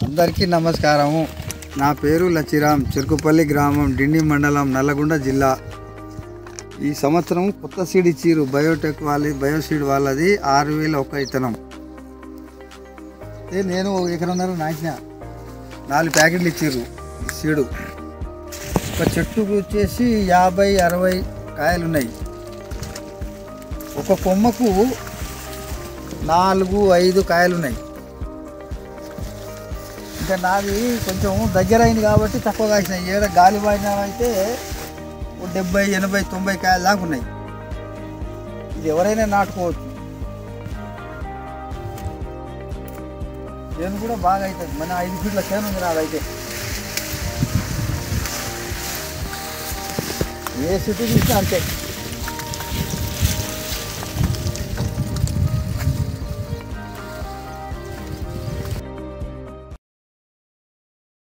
అందరికీ నమస్కారము. నా పేరు లచ్చిరామ్, చెరుకుపల్లి గ్రామం, డిండి మండలం, నల్లగొండ జిల్లా. ఈ సంవత్సరం కొత్త సీడ్ ఇచ్చిర్రు, బయోటెక్ బయోసీడ్ వాళ్ళది 6001 విత్తనం. నేను 1 ఎకరంన్నర నాటిన 4 ప్యాకెట్లు ఇచ్చిర్రు సీడు. ఒక చెట్టుకు వచ్చేసి 50-60 కాయలు ఉన్నాయి. ఒక కొమ్మకు 4-5 కాయలు ఉన్నాయి. ఇంకా నాది కొంచెం దగ్గర అయింది కాబట్టి తక్కువ కాసినాయి. ఏడ గాలి వాడినా అయితే 70-80-90 కాయలు దాకా ఉన్నాయి. ఇది ఎవరైనా నాటుకోవచ్చు. చేను కూడా బాగా అవుతుంది. మన 5 ఫీట్ల చేను ఉంది నాదైతే. ఏ సిటీ తీసినా అంతే.